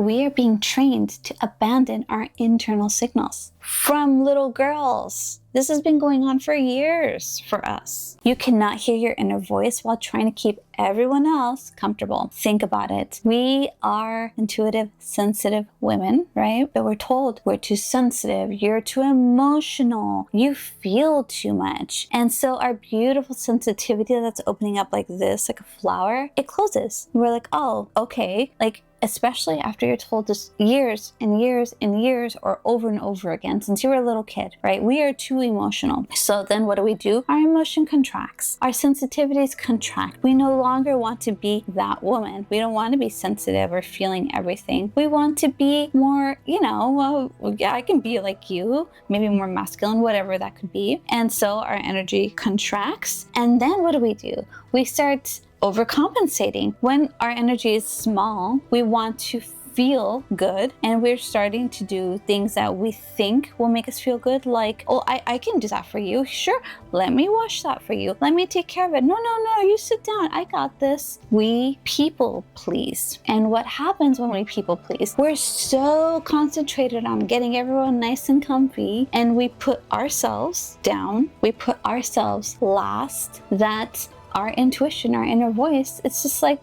We are being trained to abandon our internal signals from little girls. This has been going on for years for us. You cannot hear your inner voice while trying to keep everyone else comfortable. Think about it. We are intuitive, sensitive women, right? But we're told we're too sensitive, you're too emotional, you feel too much. And so our beautiful sensitivity that's opening up like this, like a flower, it closes. We're like, oh, okay. Like, especially after you're told this years and years and years or over and over again since you were a little kid, right? We are too emotional. So then what do? Our emotion contracts. Our sensitivities contract. We no longer want to be that woman. We don't want to be sensitive or feeling everything. We want to be more, yeah, I can be like you, maybe more masculine, whatever that could be. And so our energy contracts. And then what do? We start overcompensating. When our energy is small, we want to feel good, and we're starting to do things that we think will make us feel good, like, oh, I can do that for you. Sure, let me wash that for you. Let me take care of it. No, you sit down. I got this. We people please. And what happens when we people please? We're so concentrated on getting everyone nice and comfy, and we put ourselves down. We put ourselves last, that our intuition, our inner voice, it's just like,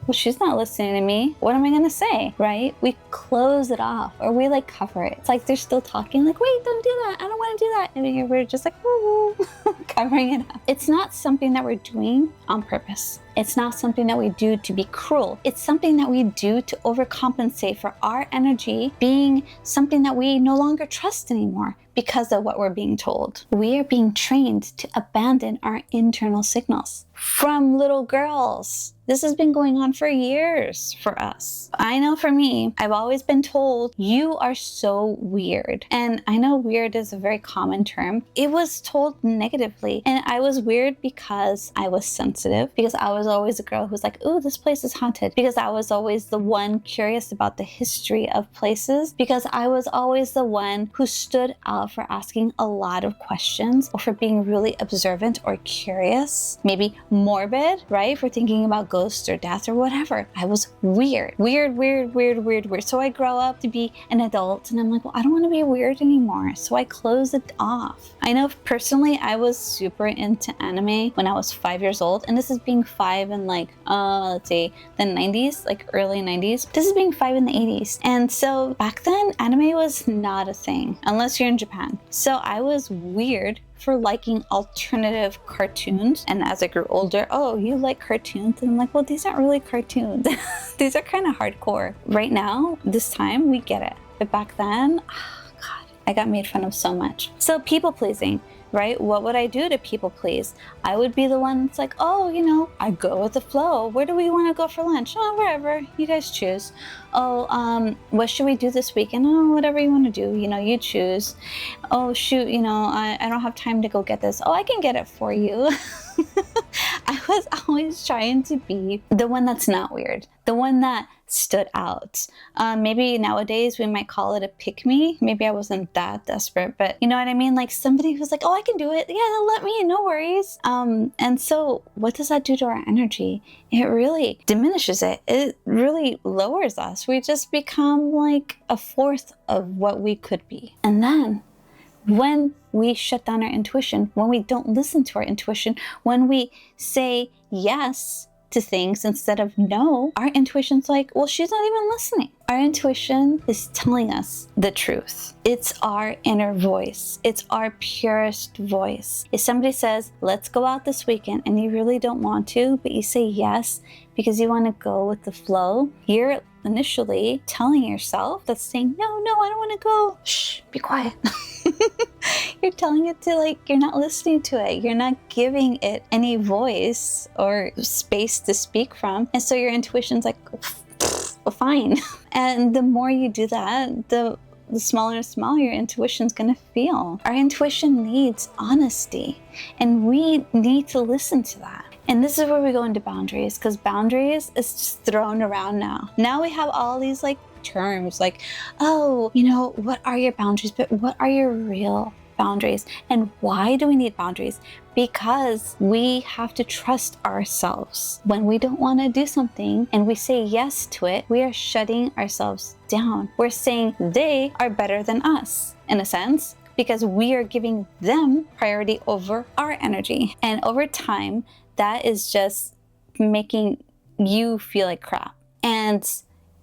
well, she's not listening to me. What am I going to say, right? We close it off, or we like cover it. It's like they're still talking, like, wait, don't do that. I don't want to do that. And we're just like, woo, covering it up. It's not something that we're doing on purpose. It's not something that we do to be cruel. It's something that we do to overcompensate for our energy being something that we no longer trust anymore because of what we're being told. We are being trained to abandon our internal signals from little girls. This has been going on for years for us. I know for me, I've always been told, you are so weird. And I know weird is a very common term. It was told negatively. And I was weird because I was sensitive, because I was always a girl who's like, ooh, this place is haunted. Because I was always the one curious about the history of places. Because I was always the one who stood out for asking a lot of questions, or for being really observant or curious, maybe morbid, right? For thinking about ghosts or death or whatever. I was weird. So I grow up to be an adult, and I'm like, well, I don't want to be weird anymore. So I close it off. I know personally, I was super into anime when I was 5 years old. And this is being 5 in like, let's see, the 90s, like early 90s. This is being 5 in the 80s. And so back then, anime was not a thing, unless you're in Japan. So I was weird for liking alternative cartoons. And as I grew older, oh, you like cartoons? And I'm like, well, these aren't really cartoons. These are kind of hardcore. Right now, this time, we get it. But back then, oh God, I got made fun of so much. So people pleasing, right? What would I do to people please? I would be the one that's like, oh, I go with the flow. Where do we want to go for lunch? Oh, wherever. You guys choose. Oh, what should we do this weekend? Oh, whatever you want to do. You choose. Oh, shoot, I don't have time to go get this. Oh, I can get it for you. I was always trying to be the one that's not weird, the one that stood out. Maybe nowadays we might call it a pick-me. Maybe I wasn't that desperate, but you know what I mean? Like somebody who's like, oh, I can do it. Yeah, let me, no worries. And so what does that do to our energy? It really diminishes it. It really lowers us. We just become like a fourth of what we could be. And then when we shut down our intuition, when we don't listen to our intuition, when we say yes to things instead of no, our intuition's like, well, she's not even listening. Our intuition is telling us the truth. It's our inner voice. It's our purest voice. If somebody says, let's go out this weekend, and you really don't want to, but you say yes because you want to go with the flow, you're initially telling yourself that's saying, no, I don't want to go. Shh, be quiet. You're telling it to, like, you're not listening to it. You're not giving it any voice or space to speak from. And so your intuition's like, well, fine. And the more you do that, the smaller and smaller your intuition's gonna feel. Our intuition needs honesty, and we need to listen to that. And this is where we go into boundaries, because boundaries is just thrown around now. Now we have all these like terms like, oh, what are your boundaries? But what are your real boundaries. And why do we need boundaries? Because we have to trust ourselves. When we don't want to do something and we say yes to it, we are shutting ourselves down. We're saying they are better than us, in a sense, because we are giving them priority over our energy. And over time, that is just making you feel like crap and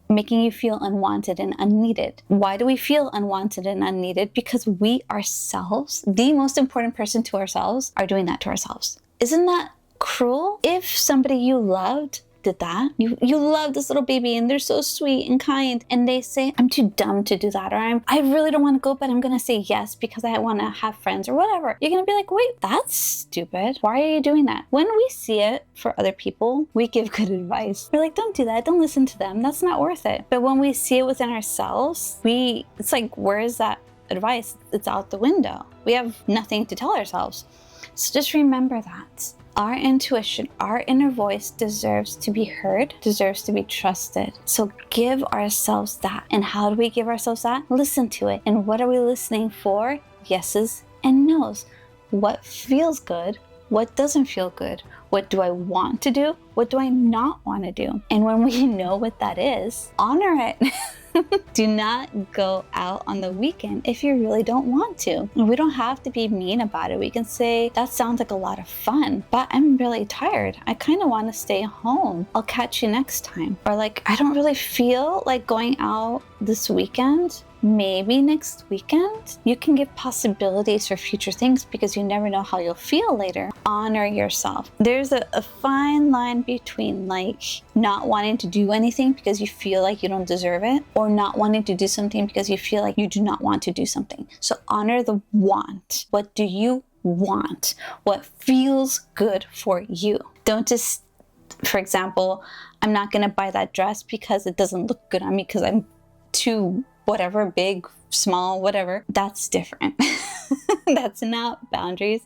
making you feel unwanted and unneeded. Why do we feel unwanted and unneeded? Because we ourselves, the most important person to ourselves, are doing that to ourselves. Isn't that cruel? If somebody you loved did that, you love this little baby and they're so sweet and kind, and they say, I'm too dumb to do that, or I really don't want to go, but I'm gonna say yes because I want to have friends or whatever. You're gonna be like, wait, that's stupid. Why are you doing that? When we see it for other people, we give good advice. We're like, don't do that. Don't listen to them. That's not worth it. But when we see it within ourselves, it's like, where is that advice? It's out the window. We have nothing to tell ourselves. So just remember that. Our intuition, our inner voice deserves to be heard, deserves to be trusted. So give ourselves that. And how do we give ourselves that? Listen to it. And what are we listening for? Yeses and nos. What feels good? What doesn't feel good? What do I want to do? What do I not want to do? And when we know what that is, honor it. Do not go out on the weekend if you really don't want to. We don't have to be mean about it. We can say, that sounds like a lot of fun, but I'm really tired. I kind of want to stay home. I'll catch you next time. Or like, I don't really feel like going out this weekend. Maybe next weekend. You can give possibilities for future things because you never know how you'll feel later. Honor yourself. There's a fine line between like not wanting to do anything because you feel like you don't deserve it, or not wanting to do something because you feel like you do not want to do something. So honor the want. What do you want? What feels good for you? Don't just, for example, I'm not going to buy that dress because it doesn't look good on me because I'm too whatever, big, small, whatever. That's different. That's not boundaries.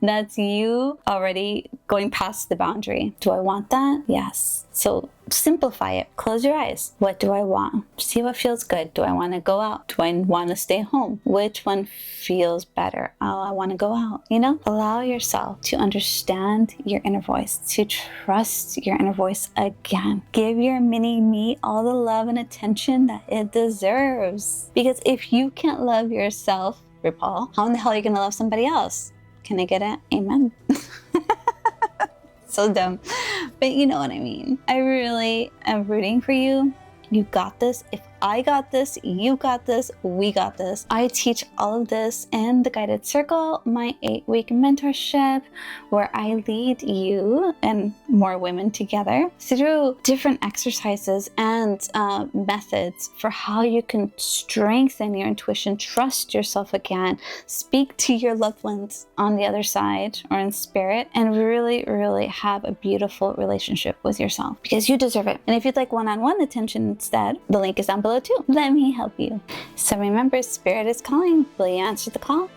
That's you already going past the boundary. Do I want that? Yes. So simplify it. Close your eyes. What do I want? See what feels good. Do I want to go out? Do I want to stay home? Which one feels better? Oh, I want to go out. Allow yourself to understand your inner voice, to trust your inner voice again. Give your mini me all the love and attention that it deserves. Because if you can't love yourself, RuPaul, how in the hell are you going to love somebody else? Can I get it? Amen. So dumb. But you know what I mean. I really am rooting for you. You got this. If I got this, you got this, we got this. I teach all of this in the Guided Circle, my 8-week mentorship, where I lead you and more women together through different exercises and methods for how you can strengthen your intuition, trust yourself again, speak to your loved ones on the other side or in spirit, and really, really have a beautiful relationship with yourself because you deserve it. And if you'd like one-on-one attention instead, the link is down below too. Let me help you. So remember, spirit is calling. Will you answer the call?